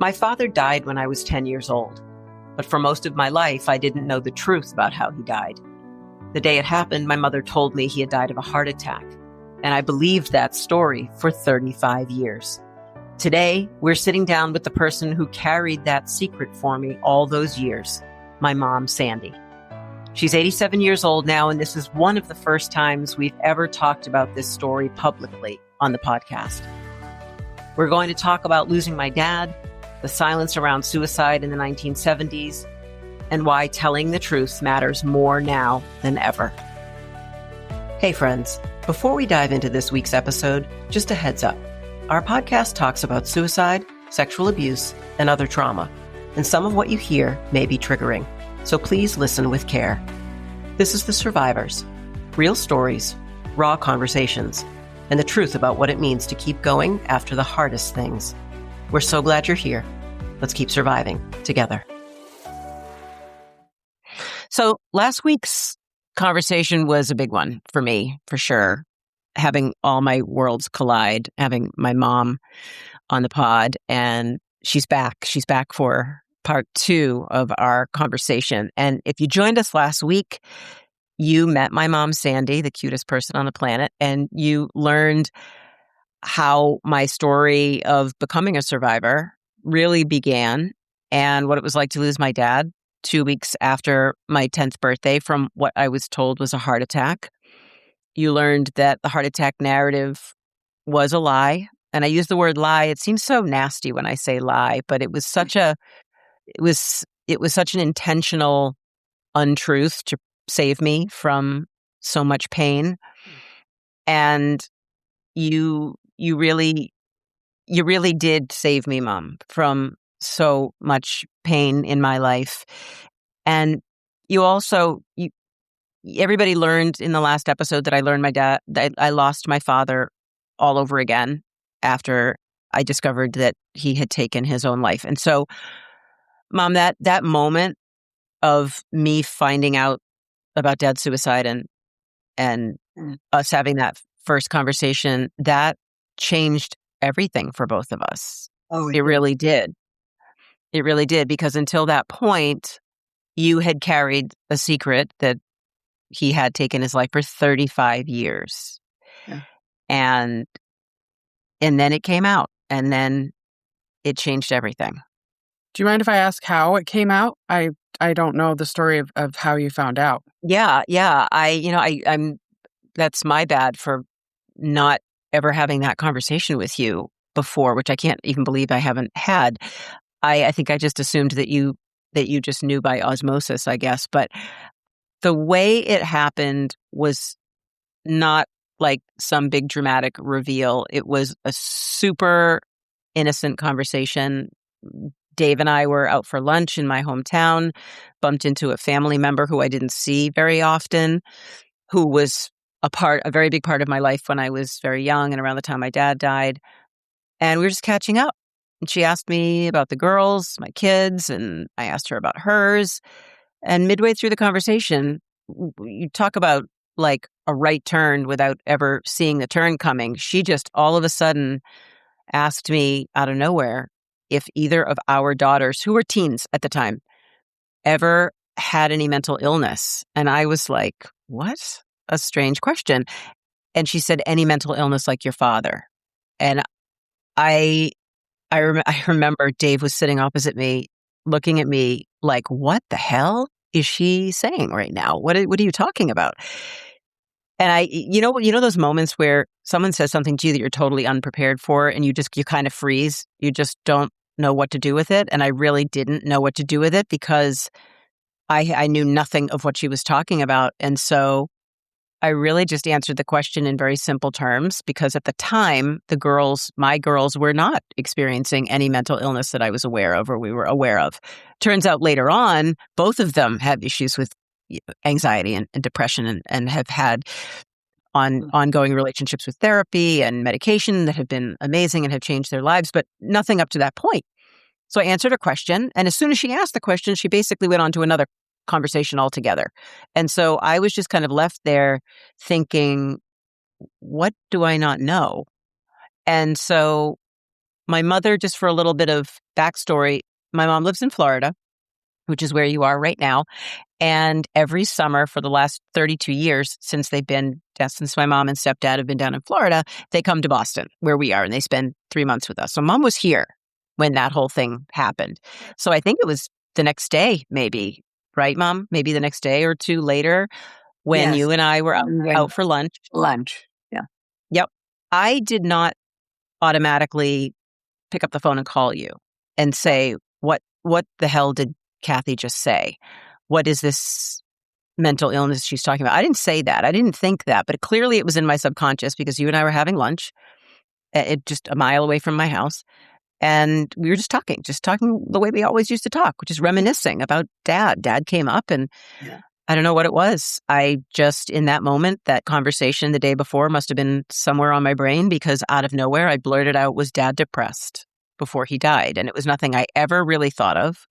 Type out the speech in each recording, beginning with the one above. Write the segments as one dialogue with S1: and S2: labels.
S1: My father died when I was 10 years old, but for most of my life, I didn't know the truth about how he died. The day it happened, my mother told me he had died of a heart attack, and I believed that story for 35 years. Today, we're sitting down with the person who carried that secret for me all those years, my mom, Sandy. She's 87 years old now, and this is one of the first times we've ever talked about this story publicly on the podcast. We're going to talk about losing my dad, the silence around suicide in the 1970s, and why telling the truth matters more now than ever. Hey friends, before we dive into this week's episode, just a heads up. Our podcast talks about suicide, sexual abuse, and other trauma, and some of what you hear may be triggering, so please listen with care. This is The Survivors, real stories, raw conversations, and the truth about what it means to keep going after the hardest things. We're so glad you're here. Let's keep surviving together. So last week's conversation was a big one for me, for sure. Having all my worlds collide, having my mom on the pod, and she's back. She's back for part 2 of our conversation. And if you joined us last week, you met my mom, Sandy, the cutest person on the planet, and you learned how my story of becoming a survivor really began and what it was like to lose my dad 2 weeks after my 10th birthday from what I was told was a heart attack. You learned that the heart attack narrative was a lie. And I use the word lie. It seems so nasty when I say lie, but it was such an intentional untruth to save me from so much pain. And you really did save me, Mom, from so much pain in my life. And you also, everybody learned in the last episode that I lost my father all over again after I discovered that he had taken his own life. And so, Mom, that moment of me finding out about Dad's suicide and us having that first conversation, that changed everything for both of us.
S2: Oh,
S1: it really did. It really did, because until that point, you had carried a secret that he had taken his life for 35 years.
S2: Yeah.
S1: And then it came out, and then it changed everything.
S2: Do you mind if I ask how it came out? I don't know the story of how you found out.
S1: Yeah. I'm that's my bad for not ever having that conversation with you before, which I can't even believe I haven't had. I think I just assumed that you just knew by osmosis, I guess. But the way it happened was not like some big dramatic reveal. It was a super innocent conversation. Dave and I were out for lunch in my hometown, bumped into a family member who I didn't see very often, who was a very big part of my life when I was very young and around the time my dad died. And we were just catching up. And she asked me about the girls, my kids, and I asked her about hers. And midway through the conversation, you talk about like a right turn without ever seeing the turn coming. She just all of a sudden asked me out of nowhere if either of our daughters, who were teens at the time, ever had any mental illness. And I was like, what? A strange question. And she said, any mental illness like your father. And I remember Dave was sitting opposite me, looking at me like, what the hell is she saying right now? What are you talking about? And you know those moments where someone says something to you that you're totally unprepared for, and you kind of freeze. You just don't know what to do with it. And I really didn't know what to do with it because I knew nothing of what she was talking about. And so I really just answered the question in very simple terms, because at the time, my girls were not experiencing any mental illness that I was aware of or we were aware of. Turns out later on, both of them had issues with anxiety and depression and have had ongoing relationships with therapy and medication that have been amazing and have changed their lives, but nothing up to that point. So I answered her question. And as soon as she asked the question, she basically went on to another conversation altogether. And so I was just kind of left there thinking, what do I not know? And so my mother, just for a little bit of backstory, my mom lives in Florida, which is where you are right now. And every summer for the last 32 years since my mom and stepdad have been down in Florida, they come to Boston, where we are, and they spend 3 months with us. So mom was here when that whole thing happened. So I think it was the next day, maybe, right, Mom? Maybe the next day or two later when
S3: Yes.
S1: you and I were out for lunch.
S3: Lunch. Yeah.
S1: Yep. I did not automatically pick up the phone and call you and say, what the hell did Kathy just say? What is this mental illness she's talking about? I didn't say that. I didn't think that, but clearly it was in my subconscious because you and I were having lunch just a mile away from my house. And we were just talking the way we always used to talk, which is reminiscing about Dad. Dad came up and I don't know what it was. I just, in that moment, that conversation the day before must have been somewhere on my brain because out of nowhere, I blurted out, was Dad depressed before he died? And it was nothing I ever really thought of.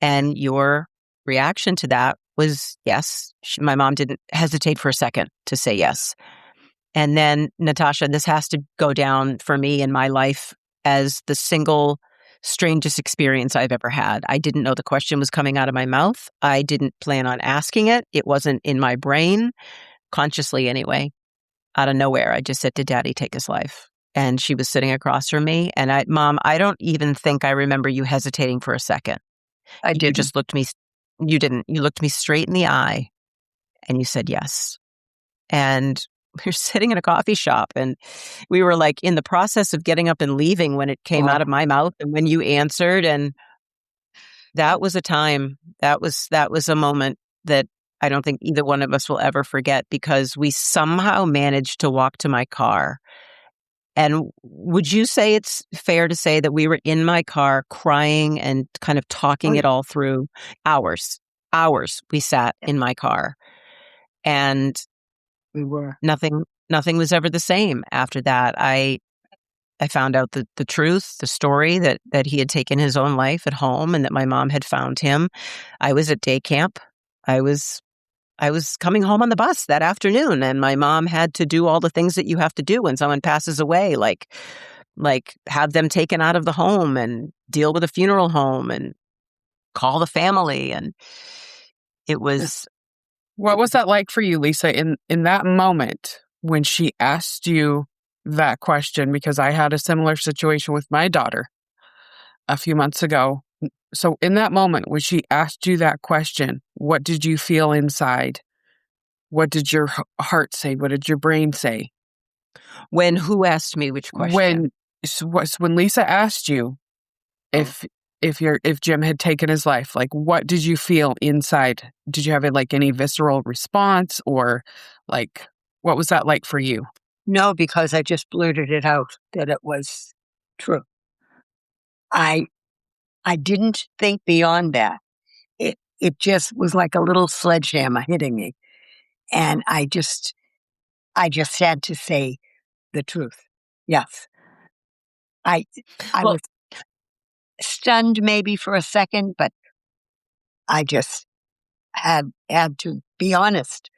S1: And your reaction to that was yes. My mom didn't hesitate for a second to say yes. And then, Natasha, this has to go down for me in my life as the single strangest experience I've ever had. I didn't know the question was coming out of my mouth. I didn't plan on asking it. It wasn't in my brain, consciously anyway. Out of nowhere, I just said, did Daddy take his life? And she was sitting across from me. And Mom, I don't even think I remember you hesitating for a second.
S3: I did.
S1: You just looked me, you didn't. You looked me straight in the eye and you said yes. And we were sitting in a coffee shop and we were like in the process of getting up and leaving when it came out of my mouth and when you answered. And that was a time, that was a moment that I don't think either one of us will ever forget because we somehow managed to walk to my car. And would you say it's fair to say that we were in my car crying and kind of talking it all through? Hours we sat in my car. And
S3: We were.
S1: Nothing was ever the same after that. I found out the truth, the story that he had taken his own life at home and that my mom had found him. I was at day camp. I was coming home on the bus that afternoon and my mom had to do all the things that you have to do when someone passes away, like have them taken out of the home and deal with a funeral home and call the family. And it was...
S2: What was that like for you, Lisa, in that moment when she asked you that question? Because I had a similar situation with my daughter a few months ago. So in that moment when she asked you that question, what did you feel inside? What did your heart say? What did your brain say?
S1: When who asked me which question?
S2: When Lisa asked you if Jim had taken his life, like what did you feel inside? Did you have any visceral response or what was that like for you?
S3: No, because I just blurted it out that it was true. I didn't think beyond that. It just was like a little sledgehammer hitting me. And I just had to say the truth. Yes. I was stunned maybe for a second, but I just had to be honest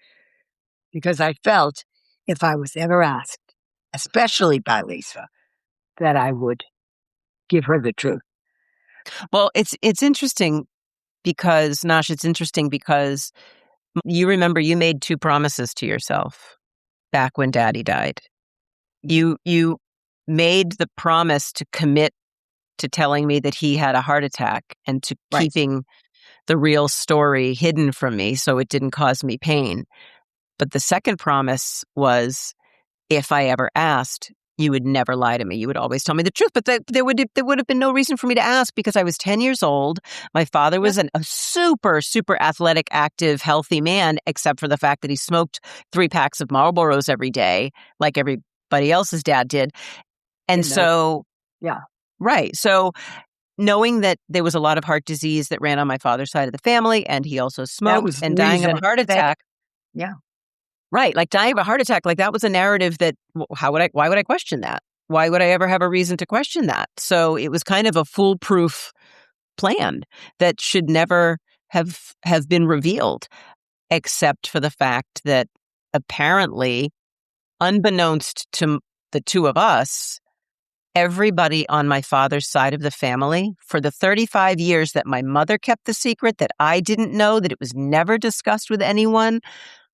S3: because I felt if I was ever asked, especially by Lisa, that I would give her the truth.
S1: Well, it's interesting because, Nash, you remember you made 2 promises to yourself back when Daddy died. You made the promise to commit to telling me that he had a heart attack and to keeping the real story hidden from me so it didn't cause me pain. But the second promise was if I ever asked, you would never lie to me. You would always tell me the truth. But there would have been no reason for me to ask because I was 10 years old. My father was a super, super athletic, active, healthy man, except for the fact that he smoked 3 packs of Marlboros every day, like everybody else's dad did. And so, right. So knowing that there was a lot of heart disease that ran on my father's side of the family, and he also smoked and dying of a heart attack. Right. Like dying of a heart attack, like that was a narrative that why would I question that? Why would I ever have a reason to question that? So it was kind of a foolproof plan that should never have been revealed, except for the fact that apparently, unbeknownst to the 2 of us, everybody on my father's side of the family, for the 35 years that my mother kept the secret, that I didn't know, that it was never discussed with anyone,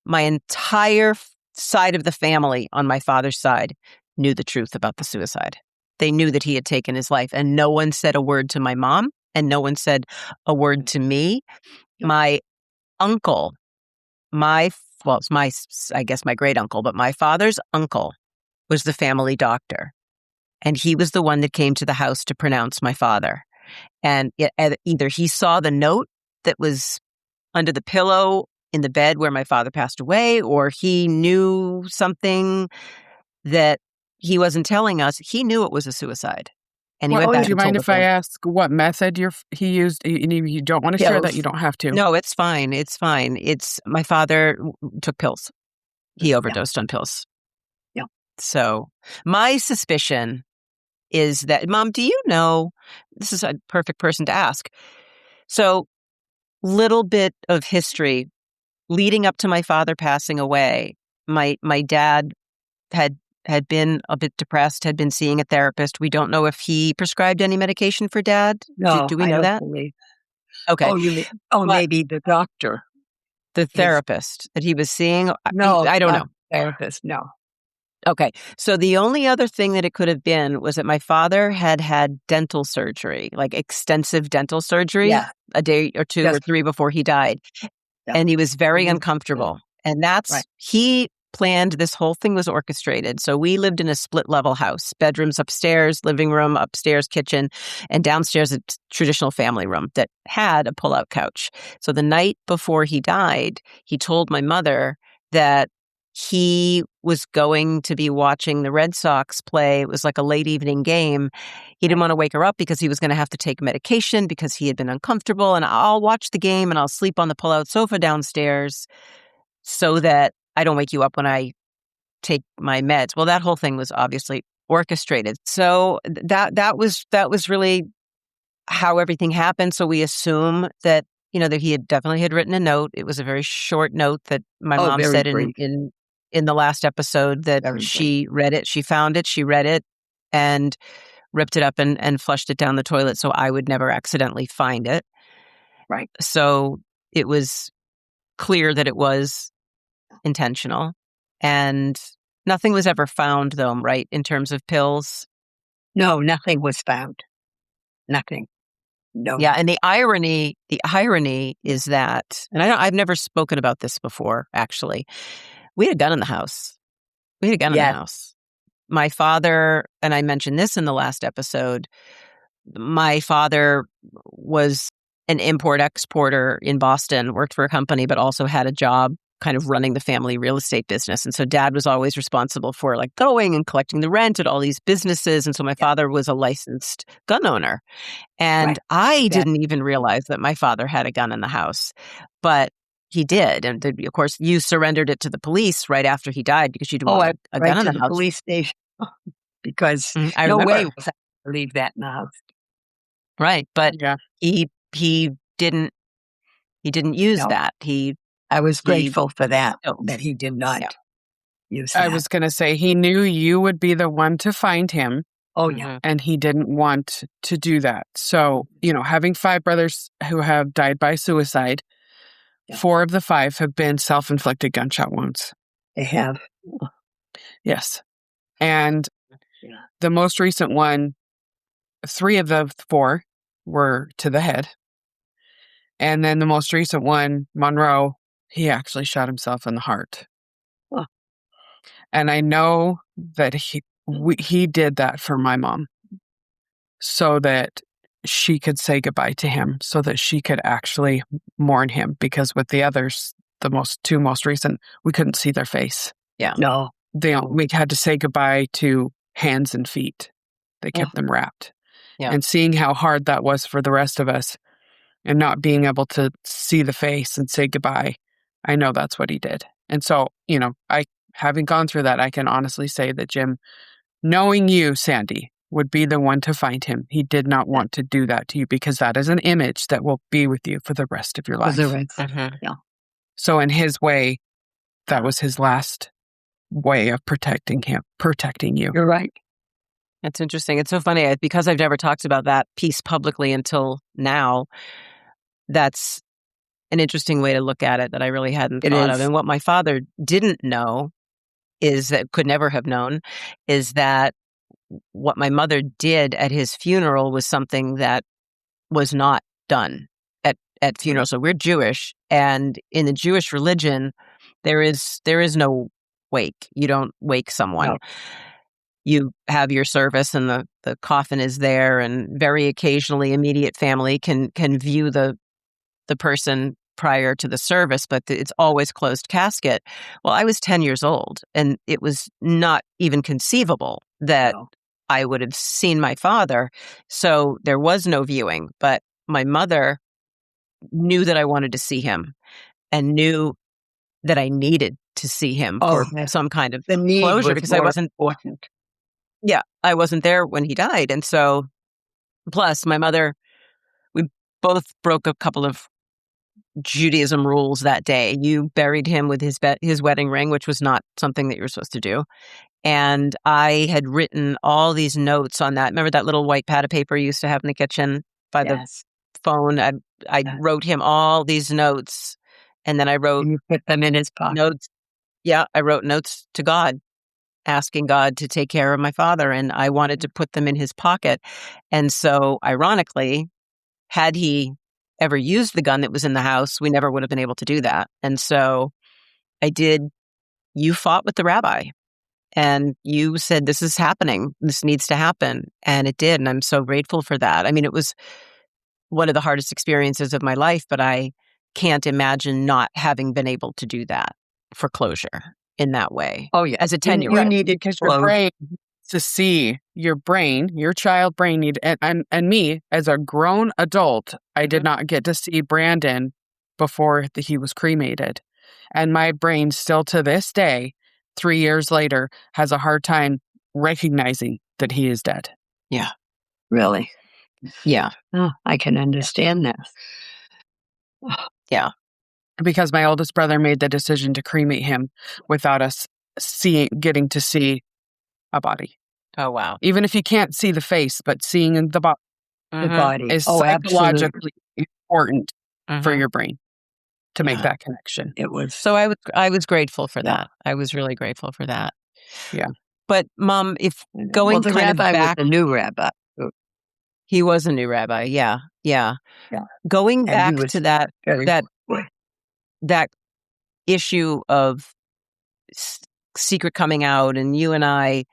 S1: my entire side of the family on my father's side knew the truth about the suicide. They knew that he had taken his life, and no one said a word to my mom, and no one said a word to me. My uncle, it's my, I guess my great uncle, but my father's uncle was the family doctor. And he was the one that came to the house to pronounce my father. And either he saw the note that was under the pillow in the bed where my father passed away, or he knew something that he wasn't telling us. He knew it was a suicide. And he went back
S2: Do you
S1: and told
S2: mind
S1: the
S2: if I
S1: family.
S2: ask what method he used? You don't want to share that,
S3: Pills.
S2: you don't have to.
S1: No, it's fine. It's fine. My father took pills. He overdosed on pills.
S3: Yeah.
S1: So my suspicion is that, Mom, do you know, this is a perfect person to ask. So little bit of history leading up to my father passing away. My dad had been a bit depressed, had been seeing a therapist. We don't know if he prescribed any medication for Dad.
S3: No,
S1: Do we
S3: I
S1: know
S3: don't
S1: that?
S3: believe.
S1: Okay.
S3: Oh, you mean?
S1: But
S3: Maybe the doctor.
S1: the
S3: His
S1: therapist that he was seeing,
S3: no,
S1: I don't
S3: not
S1: know.
S3: therapist. No.
S1: Okay. So the only other thing that it could have been was that my father had dental surgery, like extensive dental surgery,
S3: Yeah.
S1: a day or two or
S3: Just
S1: three before he died.
S3: yeah.
S1: And he was very
S3: Mhm.
S1: uncomfortable. And
S3: Right.
S1: he planned, this whole thing was orchestrated. So we lived in a split level house, bedrooms upstairs, living room, upstairs, kitchen, and downstairs a traditional family room that had a pull-out couch. So the night before he died, he told my mother that he was going to be watching the Red Sox play. It was like a late evening game. He didn't want to wake her up because he was going to have to take medication because he had been uncomfortable. And I'll watch the game and I'll sleep on the pull-out sofa downstairs so that I don't wake you up when I take my meds. Well, that whole thing was obviously orchestrated. So that was really how everything happened. So we assume that, that he had definitely had written a note. It was a very short note that my
S3: Oh,
S1: mom
S3: very
S1: said
S3: brief.
S1: in the last episode that
S3: Very brief.
S1: she read it. She found it. She read it and ripped it up and flushed it down the toilet so I would never accidentally find it.
S3: Right.
S1: So it was clear that it was intentional. And nothing was ever found, though, right, in terms of pills?
S3: No, nothing was found. Nothing. No.
S1: Yeah, and the irony is that, and I've never spoken about this before, actually. We had a gun in the house.
S3: Yes.
S1: My father, and I mentioned this in the last episode, my father was an import-exporter in Boston, worked for a company, but also had a job kind of running the family real estate business. And so Dad was always responsible for like going and collecting the rent at all these businesses. And so my father was a licensed gun owner. And
S3: Right.
S1: I didn't even realize that my father had a gun in the house, but he did. And of course, you surrendered it to the police right after he died because you didn't want a gun
S3: right
S1: in
S3: to
S1: the
S3: the
S1: house.
S3: police station because
S1: I
S3: no way
S1: remember.
S3: was I going to leave that in the house.
S1: Right. But
S2: Yeah.
S1: he didn't use
S3: No.
S1: that.
S3: I was
S1: he
S3: grateful for that
S1: don't.
S3: he did not
S1: Yeah.
S3: use that.
S2: I was going to say he knew you would be the one to find him,
S3: Oh, yeah.
S2: and he didn't want to do that. So, having 5 brothers who have died by suicide,
S3: Yeah.
S2: 4 of the 5 have been self-inflicted gunshot wounds.
S3: They have.
S2: Yes. And
S3: Yeah.
S2: the most recent one, 3 of the 4 were to the head. And then the most recent one, Monroe, he actually shot himself in the heart.
S3: Oh.
S2: And I know that he did that for my mom so that she could say goodbye to him, so that she could actually mourn him, because with the others, the 2 most recent, we couldn't see their face.
S1: Yeah.
S3: No.
S2: We had to say goodbye to hands and feet. They kept them wrapped.
S1: Yeah.
S2: And seeing how hard that was for the rest of us and not being able to see the face and say goodbye, I know that's what he did. And so, having gone through that, I can honestly say that Jim, knowing you, Sandy, would be the one to find him. He did not want to do that to you, because that is an image that will be with you for the rest of your life.
S3: Yeah.
S2: So in his way, that was his last way of protecting you.
S3: You're right.
S1: That's interesting. It's so funny because I've never talked about that piece publicly until now. That's an interesting way to look at it that I really hadn't
S3: It
S1: thought of.
S3: is.
S1: And what my father didn't know is that could never have known is that what my mother did at his funeral was something that was not done at funerals. So we're Jewish, and in the Jewish religion, there is no wake. You don't wake someone.
S3: No.
S1: You have your service, and the coffin is there, and very occasionally, immediate family can view the person prior to the service, but it's always closed casket. Well, I was 10 years old, and it was not even conceivable that
S3: No.
S1: I would have seen my father. So there was no viewing, but my mother knew that I wanted to see him and knew that I needed to see him for some kind of
S3: the need
S1: closure
S3: was
S1: because
S3: more important.
S1: I wasn't there when he died. And so, plus my mother, we both broke a couple of Judaism rules that day. You buried him with his wedding ring, which was not something that you were supposed to do. And I had written all these notes on that. Remember that little white pad of paper you used to have in the kitchen by the phone? I wrote him all these notes, and then I wrote
S3: And you put them in his pocket.
S1: notes. Yeah, I wrote notes to God, asking God to take care of my father, and I wanted to put them in his pocket. And so, ironically, had he ever used the gun that was in the house, we never would have been able to do that. And so I did. You fought with the rabbi, and you said, this is happening. This needs to happen. And it did. And I'm so grateful for that. I mean, it was one of the hardest experiences of my life, but I can't imagine not having been able to do that for closure in that way.
S3: Oh, yeah.
S1: As a 10-year-old.
S3: You needed
S2: Because your brain to see your child brain need, and me as a grown adult, I did not get to see Brandon before he was cremated. And my brain still to this day, 3 years later, has a hard time recognizing that he is dead.
S1: Yeah.
S3: Really?
S1: Yeah.
S3: Oh, I can understand that.
S1: Yeah.
S2: Because my oldest brother made the decision to cremate him without us getting to see a body.
S1: Oh, wow.
S2: Even if you can't see the face, but seeing the
S3: body
S2: is
S3: absolutely.
S2: psychologically important for
S1: Mhm.
S2: your brain to make that connection.
S3: It was.
S1: So I was grateful for that. I was really grateful for that.
S2: Yeah.
S1: But Mom, if going
S3: the
S1: kind of
S3: rabbi
S1: back,
S3: was the new rabbi.
S1: he was a new rabbi. Yeah.
S3: Yeah.
S1: Going
S3: And he
S1: back
S3: was
S1: to that
S3: very good.
S1: that issue of secret coming out, and you and I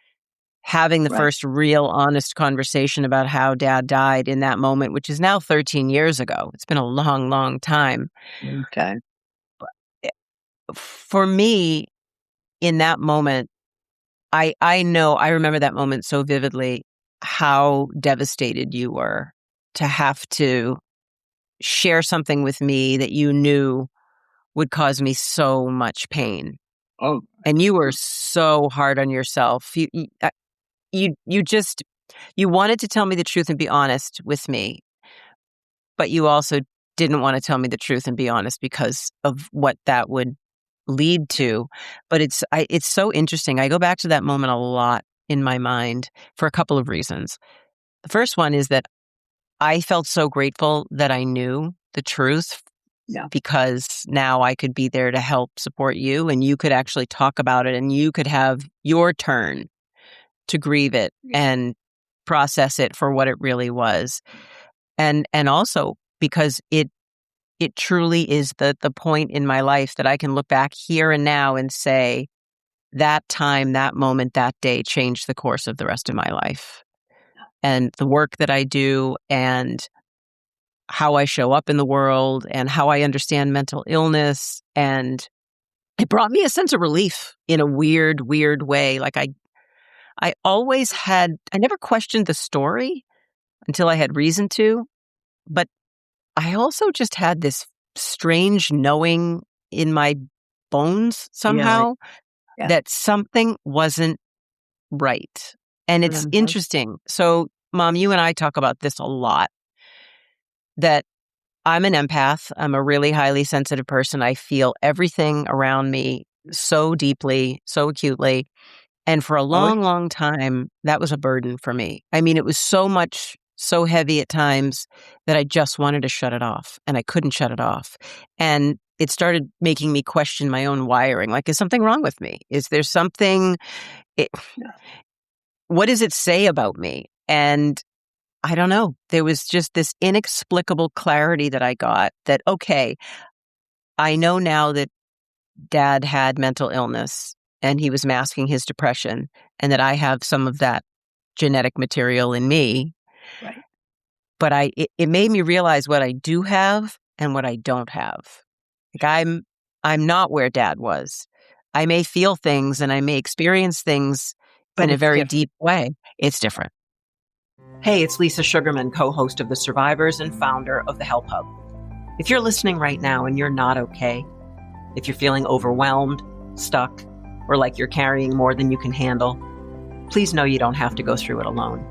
S1: having the
S3: Right.
S1: first real honest conversation about how Dad died in that moment, which is now 13 years ago. It's been a long, long time.
S3: Okay.
S1: For me, in that moment, I know, I remember that moment so vividly, how devastated you were to have to share something with me that you knew would cause me so much pain.
S3: Oh,
S1: And you were so hard on yourself. You wanted to tell me the truth and be honest with me, but you also didn't want to tell me the truth and be honest because of what that would lead to. But it's so interesting. I go back to that moment a lot in my mind for a couple of reasons. The first one is that I felt so grateful that I knew the truth.
S3: Yeah.
S1: Because now I could be there to help support you, and you could actually talk about it, and you could have your turn to grieve it and process it for what it really was. And also because it truly is the point in my life that I can look back here and now and say, that time, that moment, that day changed the course of the rest of my life. And the work that I do, and how I show up in the world, and how I understand mental illness. And it brought me a sense of relief in a weird, weird way. Like I always had, I never questioned the story until I had reason to, but I also just had this strange knowing in my bones somehow that something wasn't right. And it's interesting. So, Mom, you and I talk about this a lot, that I'm an empath. I'm a really highly sensitive person. I feel everything around me so deeply, so acutely. And for a
S3: Oh,
S1: long, long time, that was a burden for me. I mean, it was so much, so heavy at times that I just wanted to shut it off, and I couldn't shut it off. And it started making me question my own wiring. Like, is something wrong with me? Is there something, it, what does it say about me? And I don't know. There was just this inexplicable clarity that I got that, okay, I know now that Dad had mental illness and he was masking his depression, and that I have some of that genetic material in me.
S3: right.
S1: But it made me realize what I do have and what I don't have. Like, I'm not where Dad was. I may feel things and I may experience things
S3: But
S1: in a
S3: it's
S1: very
S3: different.
S1: deep way. It's different. Hey, it's Lisa Sugarman, co-host of The Survivors and founder of the Help Hub. If you're listening right now and you're not okay, if you're feeling overwhelmed, stuck, or like you're carrying more than you can handle, please know you don't have to go through it alone.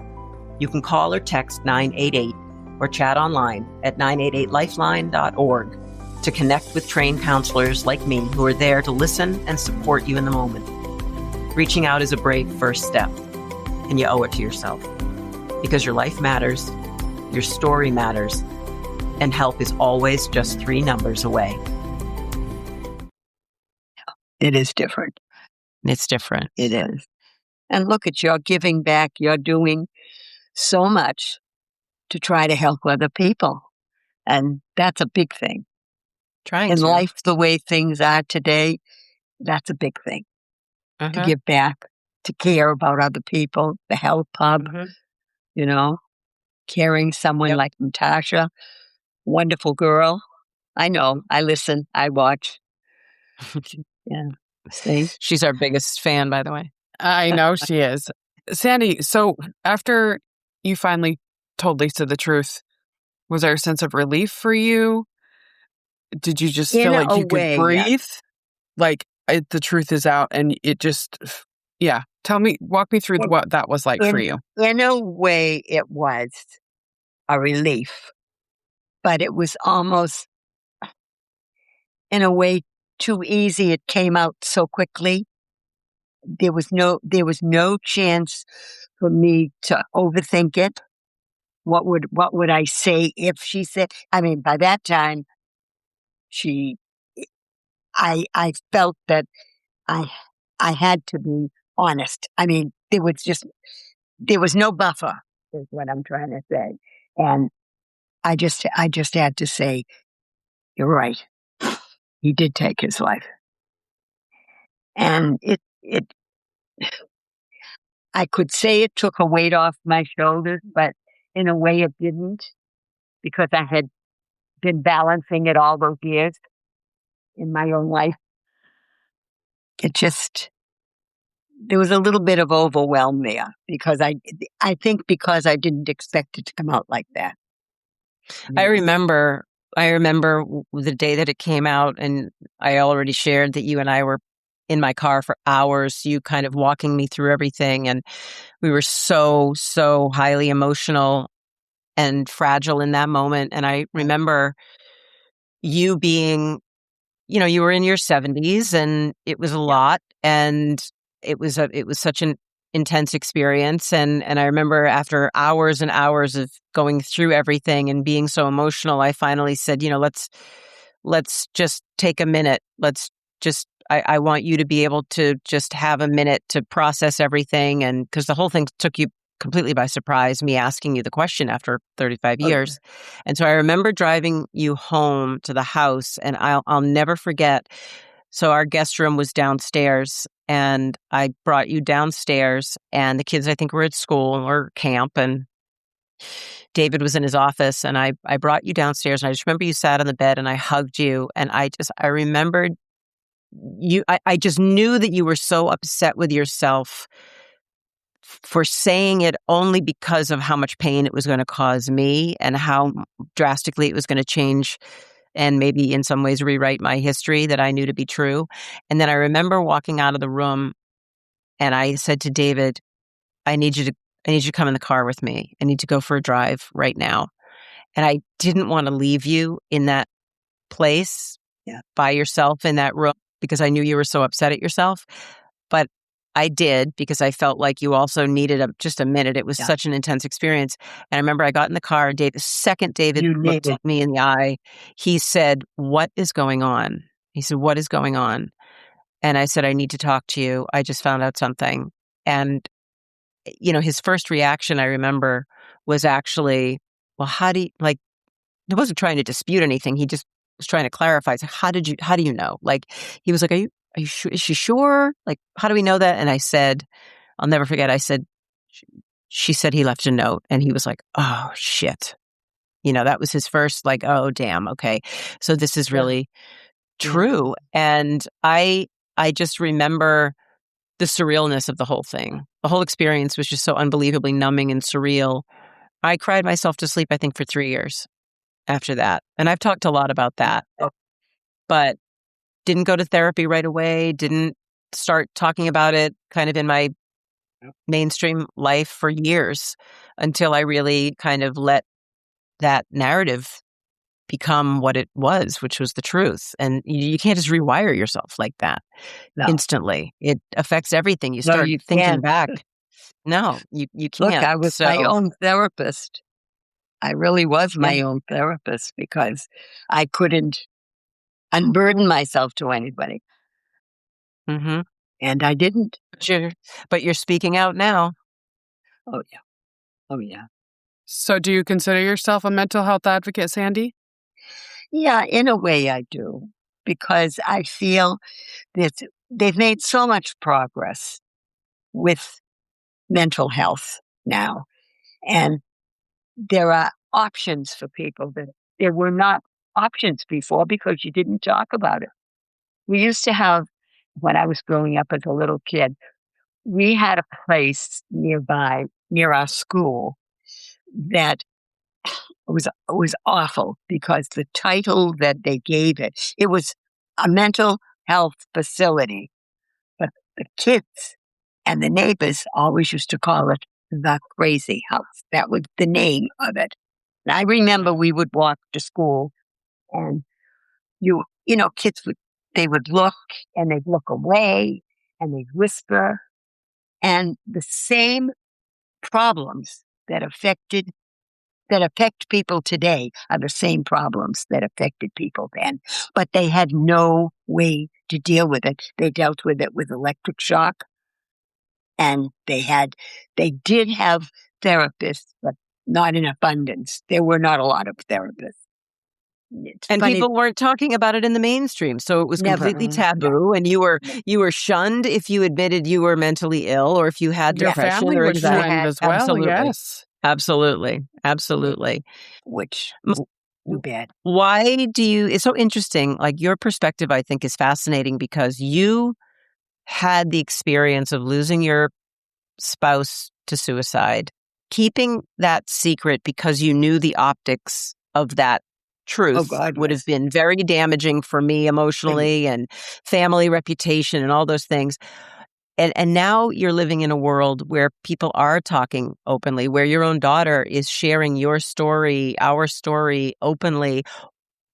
S1: You can call or text 988 or chat online at 988lifeline.org to connect with trained counselors like me who are there to listen and support you in the moment. Reaching out is a brave first step, and you owe it to yourself. Because your life matters, your story matters, and help is always just 3 numbers away.
S3: It is different.
S1: It's different.
S3: It is. And look at you're giving back. You're doing so much to try to help other people. And that's a big thing.
S1: Trying
S3: In
S1: to.
S3: life, the way things are today, that's a big thing. To give back, to care about other people, the Help Hub, you know, caring someone like Natasha, wonderful girl. I know. I listen. I watch. Yeah. See?
S1: She's our biggest fan, by the way.
S2: I know she is. Sandy, so after you finally told Lisa the truth, was there a sense of relief for you? Did you just feel like you could breathe? Like the truth is out and it just, yeah. Walk me through what that was like for you.
S3: In a way, it was a relief, but it was almost, in a way, too easy. It came out so quickly. There was no chance for me to overthink it. What would I say if she said? I mean, by that time, I felt that I had to be honest. I mean, there was no buffer, is what I'm trying to say. And I just had to say, you're right. He did take his life. And I could say it took a weight off my shoulders, but in a way it didn't, because I had been balancing it all those years in my own life. There was a little bit of overwhelm there, because I think because I didn't expect it to come out like that.
S1: I remember the day that it came out, and I already shared that you and I were in my car for hours, you kind of walking me through everything. And we were so, so highly emotional and fragile in that moment. And I remember you being, you were in your 70s and it was a lot, and it was such an intense experience. And I remember after hours and hours of going through everything and being so emotional, I finally said, let's just take a minute. I want you to be able to just have a minute to process everything. And because the whole thing took you completely by surprise, me asking you the question after 35 years. And so I remember driving you home to the house, and I'll never forget. So our guest room was downstairs, and I brought you downstairs, and the kids, I think, were at school or camp, and David was in his office, and I brought you downstairs, and I just remember you sat on the bed and I hugged you, and I remembered you, I just knew that you were so upset with yourself for saying it only because of how much pain it was going to cause me and how drastically it was going to change and maybe in some ways rewrite my history that I knew to be true. And then I remember walking out of the room, and I said to David, I need you to come in the car with me. I need to go for a drive right now. And I didn't want to leave you in that place by yourself in that room, because I knew you were so upset at yourself. But I did, because I felt like you also needed just a minute. It was
S3: Yeah.
S1: such an intense experience. And I remember I got in the car, the second David
S3: You
S1: looked
S3: needed.
S1: me in the eye, he said, "What is going on?" He said, "What is going on?" And I said, "I need to talk to you. I just found out something." And, his first reaction, I remember, was actually, "Well, how do you, like," he wasn't trying to dispute anything. He just was trying to clarify. So how do you know? Like, he was like, are you sure? Is she sure? Like, how do we know that? And I said, I'll never forget. I said, she said he left a note, and he was like, "Oh shit." That was his first, like, "Oh, damn. Okay. So this is
S3: Yeah.
S1: really
S3: Yeah.
S1: true." And I just remember the surrealness of the whole thing. The whole experience was just so unbelievably numbing and surreal. I cried myself to sleep, I think, for 3 years after that. And I've talked a lot about that,
S3: Oh,
S1: but didn't go to therapy right away, didn't start talking about it kind of in my mainstream life for years, until I really kind of let that narrative become what it was, which was the truth. And you can't just rewire yourself like that
S3: no.
S1: instantly. It affects everything. You
S3: No,
S1: start
S3: you
S1: thinking
S3: can't.
S1: back. No, you
S3: Look,
S1: can't.
S3: I was my
S1: So,
S3: own therapist. I really was
S1: yeah.
S3: my own therapist because I couldn't unburden myself to anybody,
S1: Mhm.
S3: and I didn't.
S1: But you're speaking out now.
S3: Oh, yeah. Oh, yeah.
S2: So do you consider yourself a mental health advocate, Sandy?
S3: Yeah, in a way I do, because I feel that they've made so much progress with mental health now, and there are options for people that there were not options before because you didn't talk about it. We used to have, when I was growing up as a little kid, we had a place nearby, near our school, that was awful because the title that they gave it, it was a mental health facility, but the kids and the neighbors always used to call it the crazy house. That was the name of it. And I remember we would walk to school, and kids would look, and they'd look away, and they'd whisper, and the same problems that affect people today are the same problems that affected people then, but they had no way to deal with it. They dealt with it with electric shock, and they did have therapists, but not in abundance. There were not a lot of therapists. It's
S1: And
S3: funny.
S1: people weren't talking about it in the mainstream, so it was completely
S3: Never. Yeah.
S1: taboo, and you were shunned if you admitted you were mentally ill, or if you had
S2: Your
S1: depression,
S2: family
S1: or if
S2: was
S1: you
S2: shunned
S1: had
S2: as well,
S1: absolutely.
S2: yes.
S1: Absolutely. Absolutely.
S3: Which
S1: M
S3: too
S1: w
S3: bad.
S1: Why do you it's so interesting, like, your perspective, I think, is fascinating, because you had the experience of losing your spouse to suicide, keeping that secret because you knew the optics of that
S3: Oh
S1: truth
S3: God,
S1: would have
S3: yes.
S1: been very damaging for me
S3: For you.
S1: emotionally, and family reputation and all those things. And now you're living in a world where people are talking openly, where your own daughter is sharing your story, our story openly.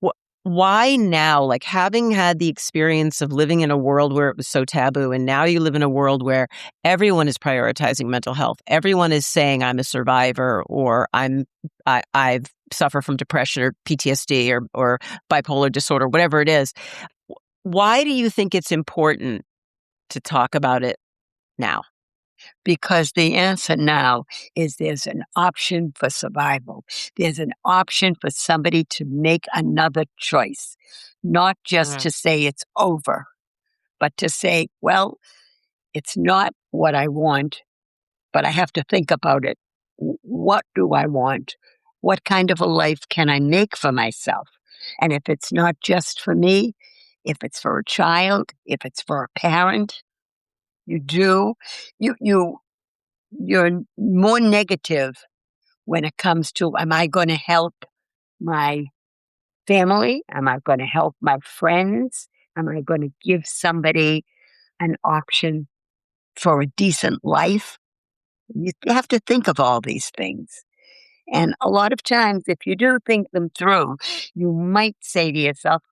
S1: Wh Why now? Like, having had the experience of living in a world where it was so taboo, and now you live in a world where everyone is prioritizing mental health. Everyone is saying, "I'm a survivor," or I've suffer from depression or PTSD or bipolar disorder," whatever it is. Why do you think it's important to talk about it now?
S3: Because the answer now is there's an option for survival. There's an option for somebody to make another choice, not just
S1: Mm.
S3: to say it's over, but to say, well, it's not what I want, but I have to think about it. What do I want? What kind of a life can I make for myself? And if it's not just for me, if it's for a child, if it's for a parent, you do, you you're more negative when it comes to, am I going to help my family? Am I going to help my friends? Am I going to give somebody an option for a decent life? You have to think of all these things. And a lot of times, if you do think them through, you might say to yourself,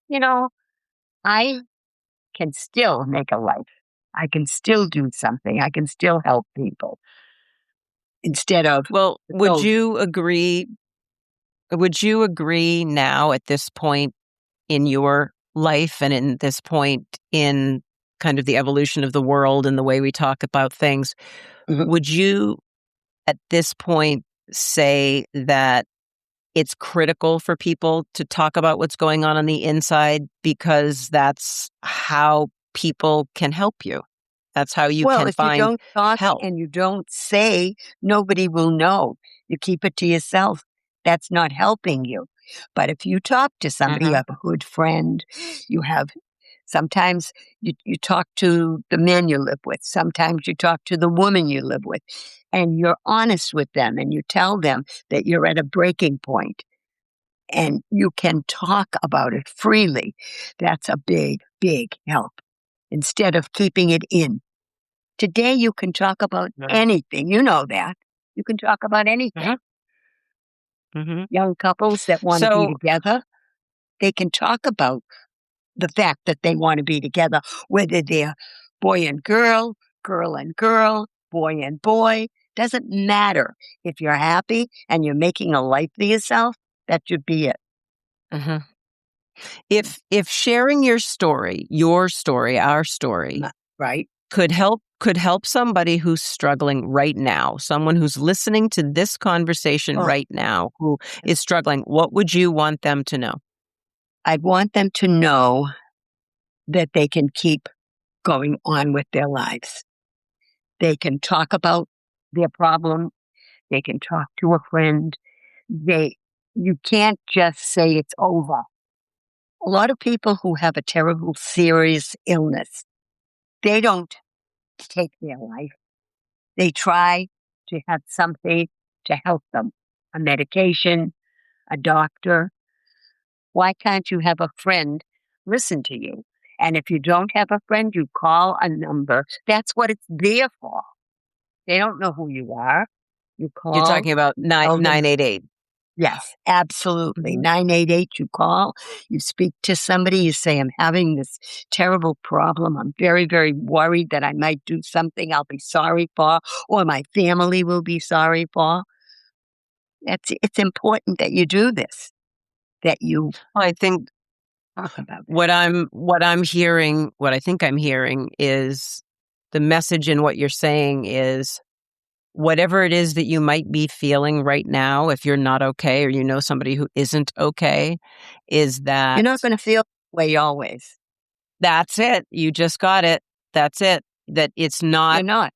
S3: I can still make a life. I can still do something. I can still help people instead of,
S1: Well,
S3: oh,
S1: would you agree now at this point in your life and in this point in kind of the evolution of the world and the way we talk about things,
S3: mhm.
S1: would you at this point say that it's critical for people to talk about what's going on the inside because that's how people can help you? That's how you
S3: Well,
S1: can
S3: if you
S1: find
S3: don't talk
S1: help.
S3: and you don't say, nobody will know. You keep it to yourself. That's not helping you. But if you talk to somebody, you
S1: Mhm.
S3: have a good friend, you have sometimes you talk to the man you live with, sometimes you talk to the woman you live with, and you're honest with them and you tell them that you're at a breaking point and you can talk about it freely. That's a big, big help instead of keeping it in. Today, you can talk about
S1: Mhm.
S3: anything. You know that. You can talk about anything.
S1: Mhm. Mhm.
S3: Young couples that want to be
S1: So
S3: together, they can talk about the fact that they want to be together, whether they're boy and girl, boy and boy. Doesn't matter. If you're happy and you're making a life for yourself, that should be it.
S1: mhm. If sharing your story, our story,
S3: Right?
S1: could help somebody who's struggling right now, someone who's listening to this conversation
S3: Oh,
S1: right now who is struggling, what would you want them to know?
S3: I'd want them to know that they can keep going on with their lives. They can talk about their problem. They can talk to a friend. You can't just say it's over. A lot of people who have a terrible, serious illness, they don't take their life. They try to have something to help them, a medication, a doctor. Why can't you have a friend listen to you? And if you don't have a friend, you call a number. That's what it's there for. They don't know who you are. You
S1: You're
S3: call,
S1: talking about
S3: you tell them.
S1: 988.
S3: Yes, absolutely.
S1: Mhm.
S3: 988, you call, you speak to somebody, you say, I'm having this terrible problem. I'm very, very worried that I might do something I'll be sorry for, or my family will be sorry for. It's important that you do this, that you
S1: I think
S3: talk about it.
S1: what I'm hearing, what I think I'm hearing is the message in what you're saying is whatever it is that you might be feeling right now, if you're not okay or you know somebody who isn't okay, is
S3: You're
S1: that
S3: not going to feel that way always.
S1: that's it. You just got it. That's it. That it's not
S3: You're not.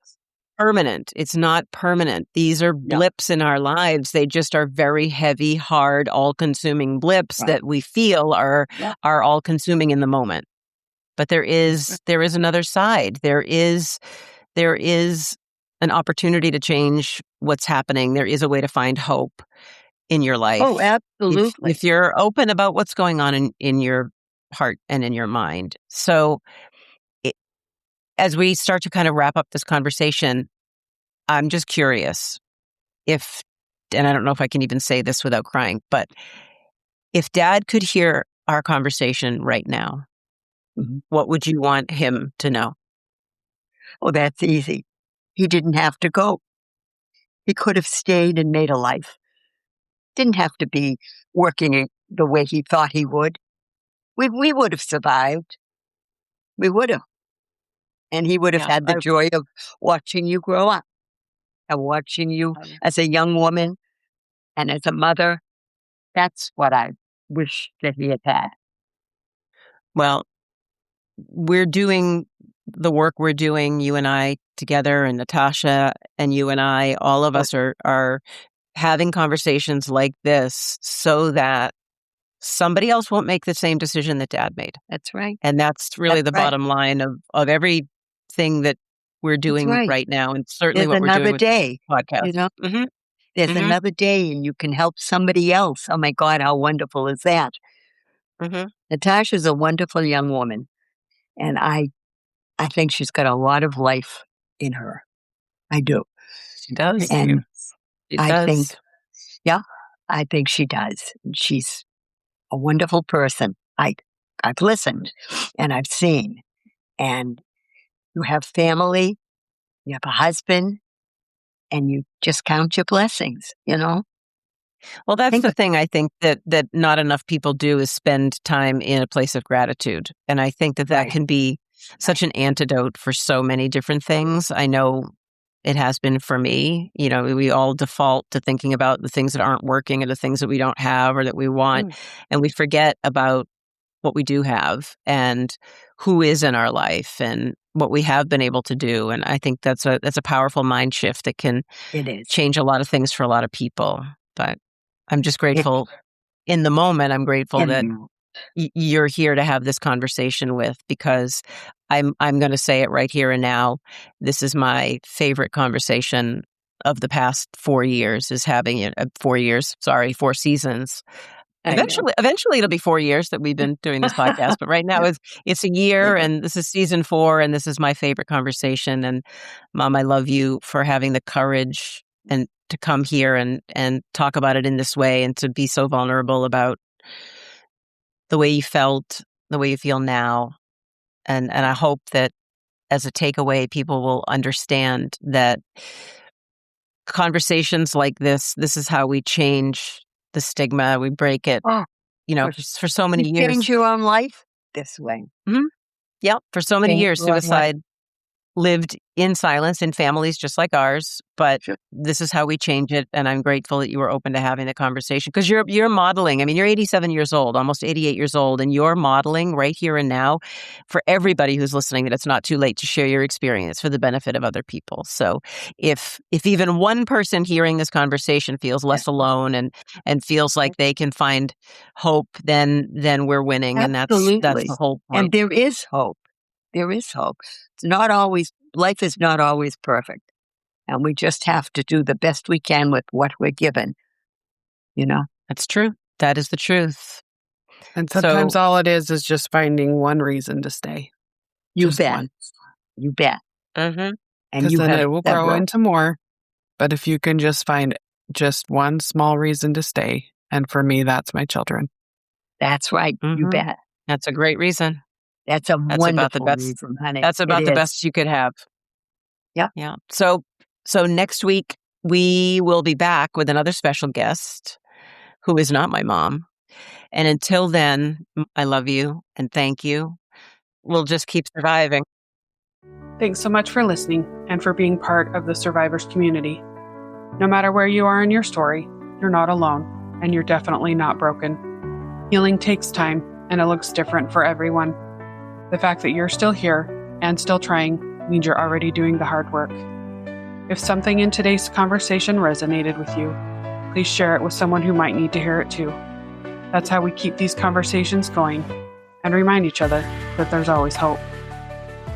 S1: permanent. It's not permanent. These are
S3: No.
S1: blips in our lives. They just are very heavy, hard, all-consuming blips
S3: Right.
S1: that we feel
S3: Yeah.
S1: are all-consuming in the moment. But there
S3: That's right.
S1: is there is another side. There is an opportunity to change what's happening. There is a way to find hope in your
S3: Oh,
S1: life if
S3: absolutely.
S1: you're open about what's going on in your heart and in your mind. So, it, as we start to kind of wrap up this conversation, I'm just curious if, and I don't know if I can even say this without crying, but if Dad could hear our conversation right now,
S3: Mhm.
S1: what would you want him to know?
S3: Oh, that's easy. He didn't have to go. He could have stayed and made a life. Didn't have to be working it the way he thought he would. We would have survived. We would have. And he would have
S1: Yeah,
S3: had the joy of watching you grow up and watching you as a young woman and as a mother. That's what I wish that he had had.
S1: well, we're doing the work we're doing, you and I together, and Natasha and you and I, all of
S3: Oh,
S1: us are having conversations like this so that somebody else won't make the same decision that Dad made.
S3: that's right.
S1: And that's really
S3: That's
S1: the
S3: right.
S1: bottom line of everything that we're
S3: That's
S1: doing
S3: right.
S1: right now, and certainly
S3: There's
S1: what we're doing
S3: another
S1: with this
S3: day,
S1: podcast.
S3: you know,
S1: Mhm,
S3: there's
S1: mhm,
S3: another day and you can help somebody else. Oh my God, how wonderful is that?
S1: mhm.
S3: Natasha's a wonderful young woman. And I think she's got a lot of life in her. I do.
S1: She does.
S3: And
S1: She
S3: I think,
S1: does.
S3: yeah, I think she does. She's a wonderful person. I've listened and I've seen. And You have family, you have a husband, and you just count your blessings, you know?
S1: Well, that's
S3: Think
S1: the thing I think that not enough people do is spend time in a place of gratitude. And I think that
S3: right,
S1: can be such an antidote for so many different things. I know it has been for me. You know, we all default to thinking about the things that aren't working or the things that we don't have or that we want.
S3: mm,
S1: And we forget about what we do have and who is in our life and what we have been able to do. And I think that's a powerful mind shift that can
S3: it is.
S1: change a lot of things for a lot of people. But I'm just
S3: It,
S1: grateful in the moment. I'm grateful that
S3: and
S1: you're here to have this conversation with, because I'm going to say it right here and now. This is my favorite conversation of the past 4 years, is having it 4 years. Sorry, 4 seasons.
S3: I know.
S1: Eventually it'll be 4 years that we've been doing this podcast. But right now it's a
S3: I
S1: year,
S3: know.
S1: and this is season 4, and this is my favorite conversation. And Mom, I love you for having the courage and to come here and talk about it in this way, and to be so vulnerable about the way you felt, the way you feel now. And I hope that as a takeaway, people will understand that conversations like this is how we change the stigma. We break it,
S3: Oh, for,
S1: for so
S3: you
S1: many
S3: change
S1: years.
S3: your own life this way.
S1: Mhm. Yep. For so many
S3: Change
S1: years,
S3: your own life.
S1: suicide lived in silence in families just like ours, but
S3: Sure.
S1: this is how we change it. And I'm grateful that you were open to having the conversation, because you're modeling. I mean, you're 87 years old, almost 88 years old, and you're modeling right here and now for everybody who's listening that it's not too late to share your experience for the benefit of other people. So if even one person hearing this conversation feels less alone and feels like they can find hope, then we're winning. And that's
S3: Absolutely.
S1: the whole
S3: And
S1: point.
S3: there is hope. There is hope. It's not always, life is not always perfect. And we just have to do the best we can with what we're given, you know?
S1: That's true. That is the truth.
S2: And sometimes
S1: So,
S2: all it is just finding one reason to stay.
S3: You
S2: Just
S3: bet.
S2: one.
S3: You bet.
S1: mhm.
S3: And
S2: Because
S3: you
S2: then
S3: have
S2: it will grow into more. But if you can just find just one small reason to stay, and for me, that's my children.
S3: That's right. You
S1: Mhm.
S3: bet.
S1: That's a great reason.
S3: That's a
S1: That's about the
S3: wonderful
S1: best.
S3: reason, honey.
S1: That's about
S3: It
S1: the
S3: is.
S1: best you could have.
S3: Yep.
S1: Yeah. So next week we will be back with another special guest who is not my mom. And until then, I love you and thank you. We'll just keep surviving.
S2: Thanks so much for listening and for being part of the Survivors community. No matter where you are in your story, you're not alone, and you're definitely not broken. Healing takes time, and it looks different for everyone. The fact that you're still here and still trying means you're already doing the hard work. If something in today's conversation resonated with you, please share it with someone who might need to hear it too. That's how we keep these conversations going and remind each other that there's always hope.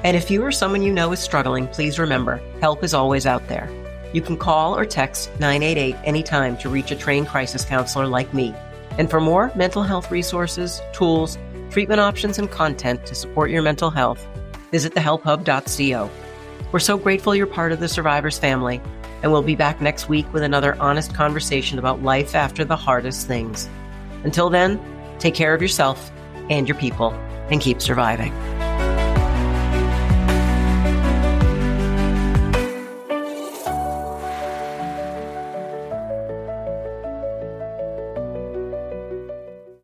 S1: And if you or someone you know is struggling, please remember, help is always out there. You can call or text 988 anytime to reach a trained crisis counselor like me. And for more mental health resources, tools, treatment options, and content to support your mental health, visit thehelphub.co. We're so grateful you're part of the Survivors family, and we'll be back next week with another honest conversation about life after the hardest things. Until then, take care of yourself and your people, and keep surviving.